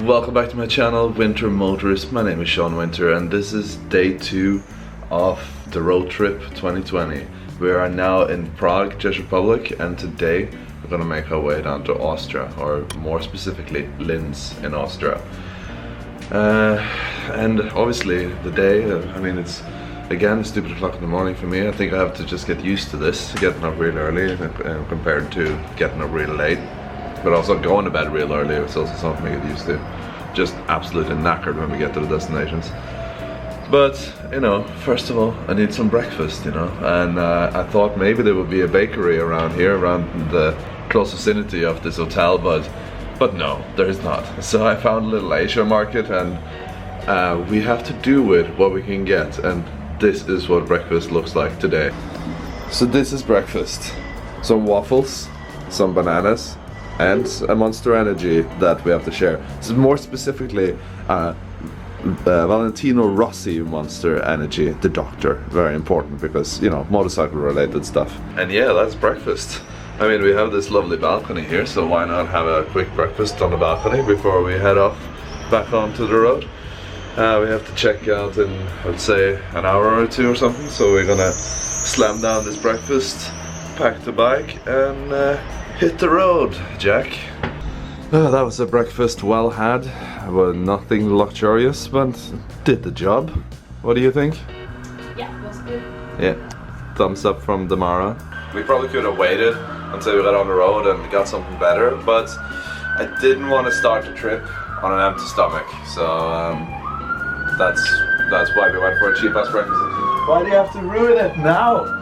Welcome back to my channel, WinterMotors. My name is Sean Winter and this is day 2 of the road trip 2020. We are now in Prague, Czech Republic, and today we're gonna make our way down to Austria, or more specifically Linz in Austria. And obviously the day, I mean, it's again stupid o'clock in the morning for me. I think I have to just get used to this, getting up real early compared to getting up real late. But also going to bed real early, it's also something to get used to. Just absolutely knackered when we get to the destinations. But, you know, first of all, I need some breakfast, you know. And I thought maybe there would be a bakery around here, around the close vicinity of this hotel, but no, there is not. So I found a little Asia market, and we have to do with what we can get. And this is what breakfast looks like today. So this is breakfast. Some waffles, some bananas, and a Monster Energy that we have to share. This is more specifically Valentino Rossi Monster Energy, the doctor. Very important because, you know, motorcycle related stuff. And yeah, that's breakfast. I mean, we have this lovely balcony here, so why not have a quick breakfast on the balcony before we head off back onto the road. We have to check out in, I'd say, an hour or two or something, so we're gonna slam down this breakfast, pack the bike, and hit the road, Jack. That was a breakfast well had. Well, nothing luxurious, but did the job. What do you think? Yeah, it was good. Yeah, thumbs up from Damara. We probably could have waited until we got on the road and got something better, but I didn't want to start the trip on an empty stomach, so that's why we went for a cheap ass breakfast. Why do you have to ruin it now?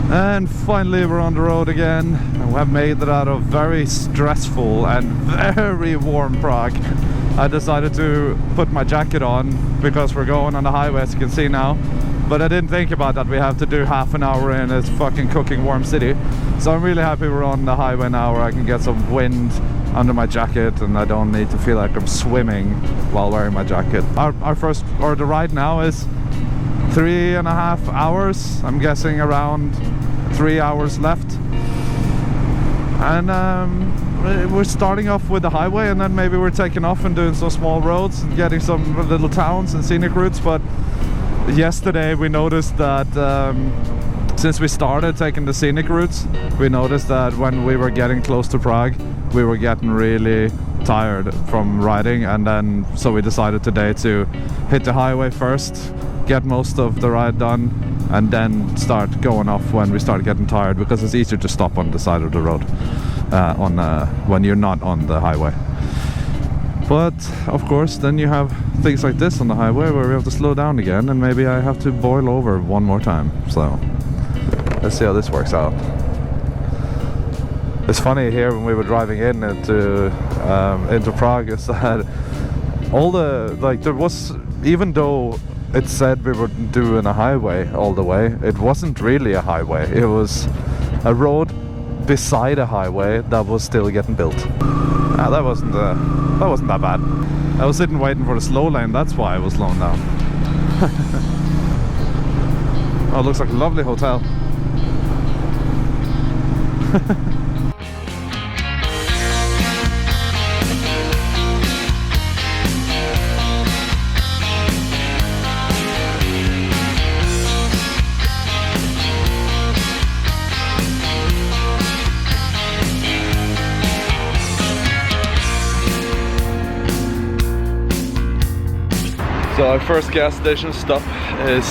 And finally we're on the road again, and we have made it out of very stressful and very warm Prague. I decided to put my jacket on because we're going on the highway, as you can see now, but I didn't think about that we have to do half an hour in a fucking cooking warm city. So I'm really happy we're on the highway now, where I can get some wind under my jacket and I don't need to feel like I'm swimming while wearing my jacket. The ride now is 3.5 hours. I'm guessing around 3 hours left, and we're starting off with the highway, and then maybe we're taking off and doing some small roads and getting some little towns and scenic routes. But yesterday we noticed that since we started taking the scenic routes, we noticed that when we were getting close to Prague, we were getting really tired from riding, and then so we decided today to hit the highway first, get most of the ride done, and then start going off when we start getting tired, because it's easier to stop on the side of the road when you're not on the highway. But of course then you have things like this on the highway where we have to slow down again, and maybe I have to boil over one more time. So let's see how this works out. It's funny here when we were driving into Prague, is that all the, like, there was, even though it said we were doing a highway all the way, it wasn't really a highway. It was a road beside a highway that was still getting built. That wasn't that bad. I was sitting waiting for the slow lane, that's why I was slowing down. Oh, it looks like a lovely hotel. So our first gas station stop is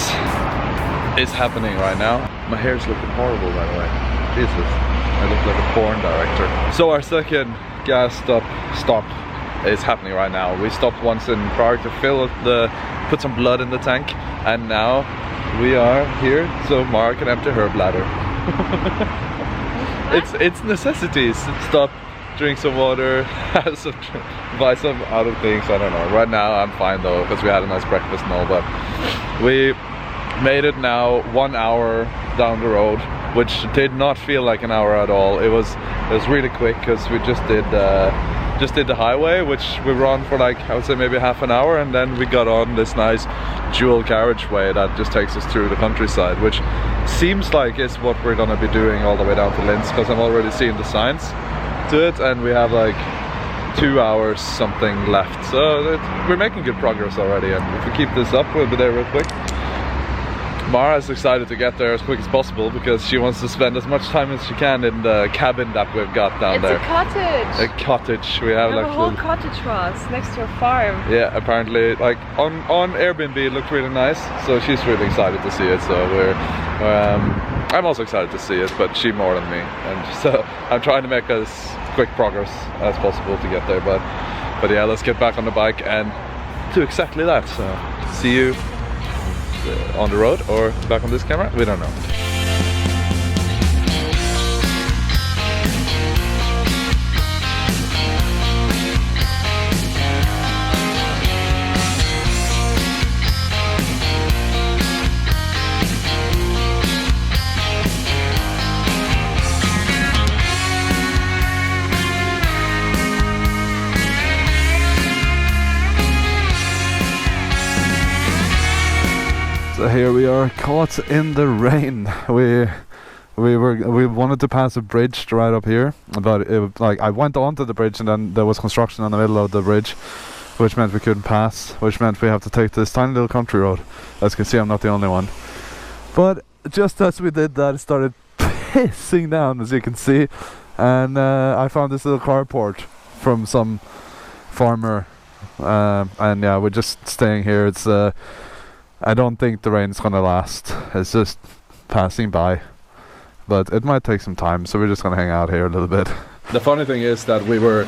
happening right now. My hair's looking horrible, by the way. Jesus, I look like a porn director. So our second gas stop is happening right now. We stopped once in Prague to put some blood in the tank, and now we are here so Mara can empty her bladder. It's necessities. Stop, drink some water, buy some other things, I don't know. Right now I'm fine though, because we had a nice breakfast and all, but we made it now 1 hour down the road, which did not feel like an hour at all. It was really quick, because we just did just did the highway, which we were on for like, I would say maybe half an hour, and then we got on this nice dual carriageway that just takes us through the countryside, which seems like is what we're gonna be doing all the way down to Linz, because I'm already seeing the signs to it, and we have like 2 hours something left, so we're making good progress already, and if we keep this up, we'll be there real quick. Mara's excited to get there as quick as possible because she wants to spend as much time as she can in the cabin that we've got down there. It's a cottage. A cottage. We have like a whole cottage for us next to a farm. Yeah, apparently, like on Airbnb, it looked really nice. So she's really excited to see it. So I'm also excited to see it, but she more than me. And so I'm trying to make as quick progress as possible to get there. But yeah, let's get back on the bike and do exactly that. So see you on the road or back on this camera, we don't know. So here we are, caught in the rain. We wanted to pass a bridge right up here, but like I went onto the bridge and then there was construction in the middle of the bridge, which meant we couldn't pass, which meant we have to take this tiny little country road. As you can see, I'm not the only one. But just as we did that, it started pissing down, as you can see, and I found this little carport from some farmer, and yeah, we're just staying here. It's I don't think the rain's gonna last. It's just passing by, but it might take some time, so we're just gonna hang out here a little bit. The funny thing is that we were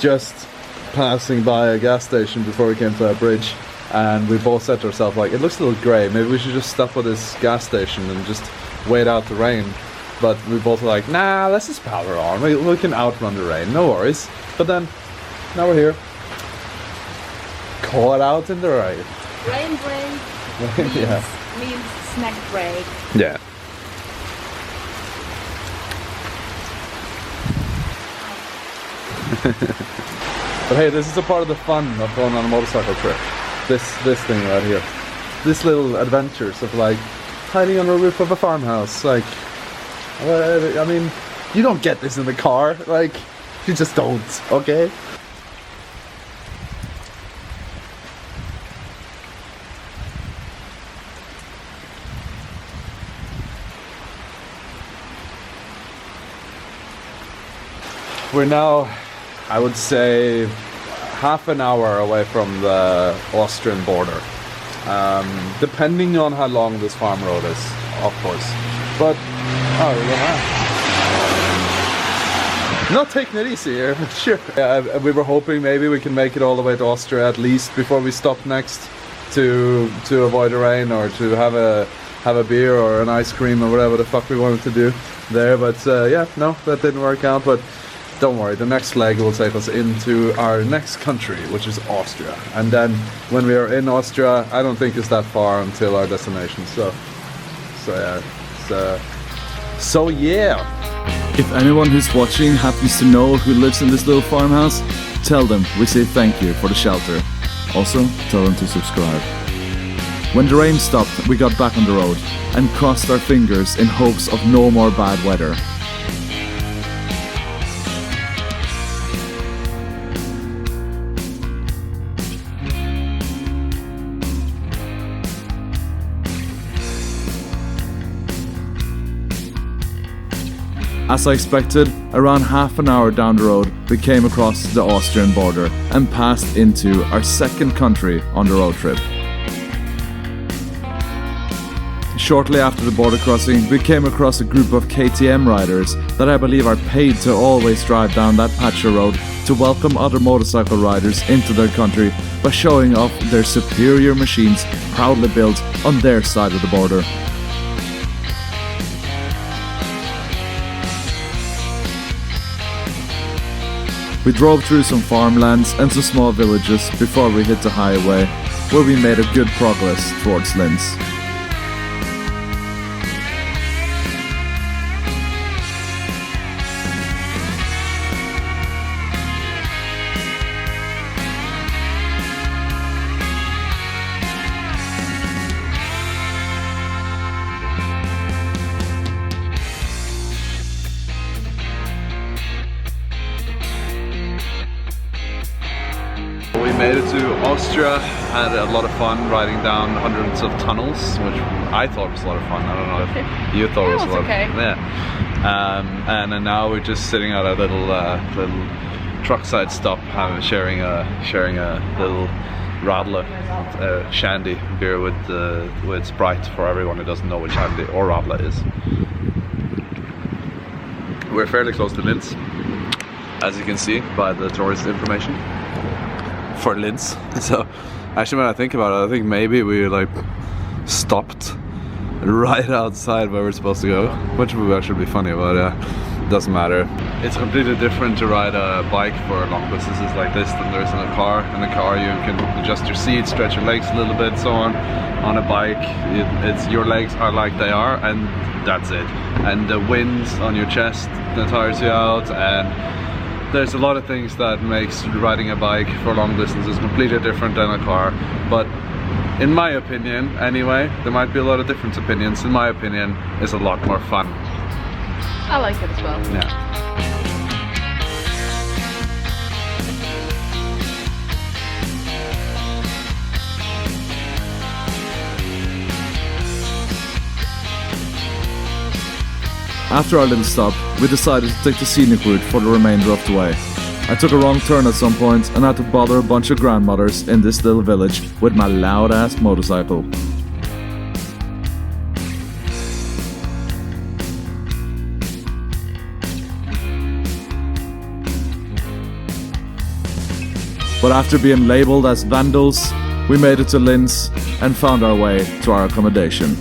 just passing by a gas station before we came to that bridge, and we both said to ourselves, like, it looks a little grey, maybe we should just stop at this gas station and just wait out the rain. But we both were like, nah, let's just power on, we can outrun the rain, no worries. But then, now we're here, caught out in the rain. Rain break means snack break. Yeah. But hey, this is a part of the fun of going on a motorcycle trip. This thing right here. This little adventures of like hiding on the roof of a farmhouse. Like, I mean, you don't get this in the car. Like, you just don't, okay? We're now, I would say, half an hour away from the Austrian border. Depending on how long this farm road is, of course. But, oh, we're not taking it easy here, but sure. We were hoping maybe we can make it all the way to Austria at least before we stop next to avoid the rain, or to have a beer or an ice cream or whatever the fuck we wanted to do there. But yeah, no, that didn't work out. But don't worry, the next leg will take us into our next country, which is Austria. And then when we are in Austria, I don't think it's that far until our destination. So yeah. If anyone who's watching happens to know who lives in this little farmhouse, tell them we say thank you for the shelter. Also, tell them to subscribe. When the rain stopped, we got back on the road and crossed our fingers in hopes of no more bad weather. As I expected, around half an hour down the road, we came across the Austrian border and passed into our second country on the road trip. Shortly after the border crossing, we came across a group of KTM riders that I believe are paid to always drive down that patch of road to welcome other motorcycle riders into their country by showing off their superior machines proudly built on their side of the border. We drove through some farmlands and some small villages before we hit the highway, where we made a good progress towards Linz. made it to Austria, had a lot of fun riding down hundreds of tunnels, which I thought was a lot of fun. I don't know if you thought it was a lot. Okay. Yeah. And then now we're just sitting at a little truck side stop, sharing a little radler, shandy beer with Sprite for everyone who doesn't know what shandy or radler is. We're fairly close to Linz, as you can see by the tourist information for Linz. So actually, when I think about it, I think maybe we like stopped right outside where we're supposed to go, which would actually be funny, but doesn't matter. It's completely different to ride a bike for long distances like this than there is in a car. In a car you can adjust your seat, stretch your legs a little bit, so on. On a bike, it's your legs are like they are, and that's it. And the wind on your chest that tires you out, and there's a lot of things that makes riding a bike for long distances completely different than a car. But in my opinion, anyway, there might be a lot of different opinions. In my opinion, it's a lot more fun. I like it as well. Yeah. After our little stop, we decided to take the scenic route for the remainder of the way. I took a wrong turn at some point and had to bother a bunch of grandmothers in this little village with my loud ass motorcycle. But after being labelled as vandals, we made it to Linz and found our way to our accommodation.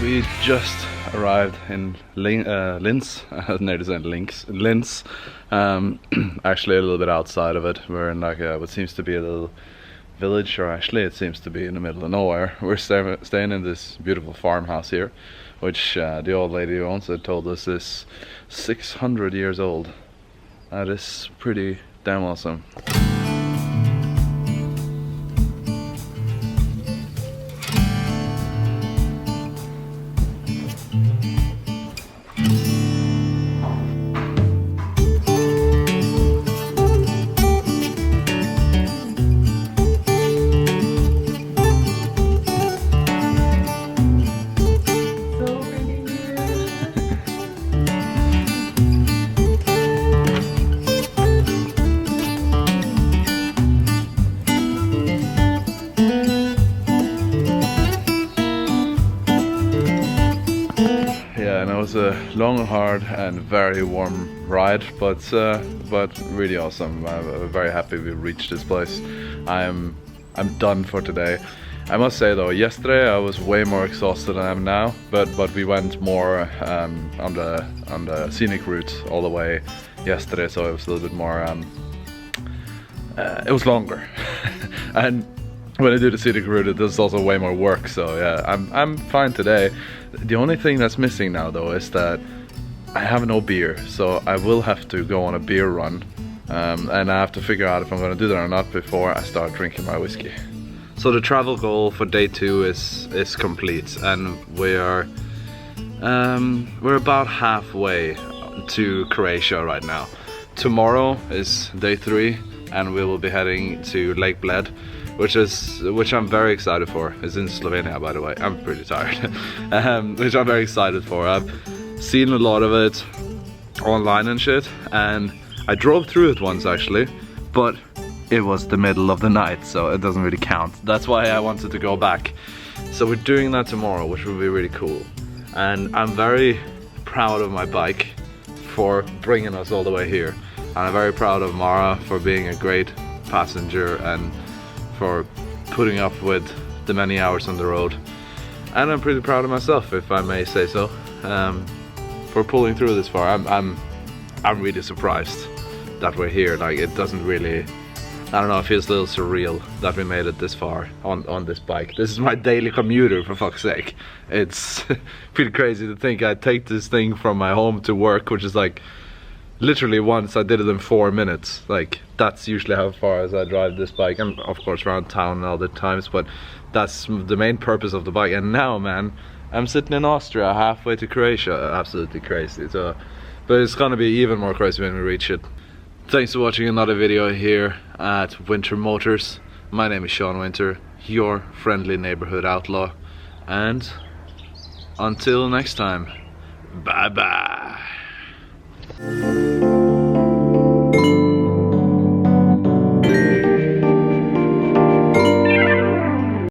We just arrived in Linz. Nearly said Linz. Actually a little bit outside of it. We're in like what seems to be a little village, or actually it seems to be in the middle of nowhere. We're staying in this beautiful farmhouse here, which the old lady who owns it told us is 600 years old. That is pretty damn awesome. And it was a long, hard, and very warm ride, but really awesome. I'm very happy we reached this place. I'm done for today. I must say though, yesterday I was way more exhausted than I am now, but we went more on the scenic route all the way yesterday, so it was a little bit more. It was longer, and when I do the scenic route, it is also way more work. So yeah, I'm fine today. The only thing that's missing now though is that I have no beer, so I will have to go on a beer run, and I have to figure out if I'm going to do that or not before I start drinking my whiskey. So the travel goal for day 2 is complete, and we're about halfway to Croatia right now. Tomorrow is day 3, and we will be heading to Lake Bled, which I'm very excited for. It's in Slovenia, by the way. I'm pretty tired. Which I'm very excited for. I've seen a lot of it online and shit, and I drove through it once actually, but it was the middle of the night, so it doesn't really count. That's why I wanted to go back. So we're doing that tomorrow, which will be really cool. And I'm very proud of my bike for bringing us all the way here. And I'm very proud of Mara for being a great passenger and for putting up with the many hours on the road. And I'm pretty proud of myself, if I may say so, for pulling through this far. I'm really surprised that we're here. Like, it doesn't really, I don't know, it feels a little surreal that we made it this far on this bike. This is my daily commuter, for fuck's sake. It's pretty crazy to think I take this thing from my home to work, which is like literally once I did it in 4 minutes. Like, that's usually how far as I drive this bike, and of course around town all the times, but that's the main purpose of the bike. And now, man, I'm sitting in Austria, halfway to Croatia. Absolutely crazy. So, but it's gonna be even more crazy when we reach it. Thanks for watching another video here at WinterMotors. My name is Sean Winter, your friendly neighborhood outlaw, and until next time, bye bye.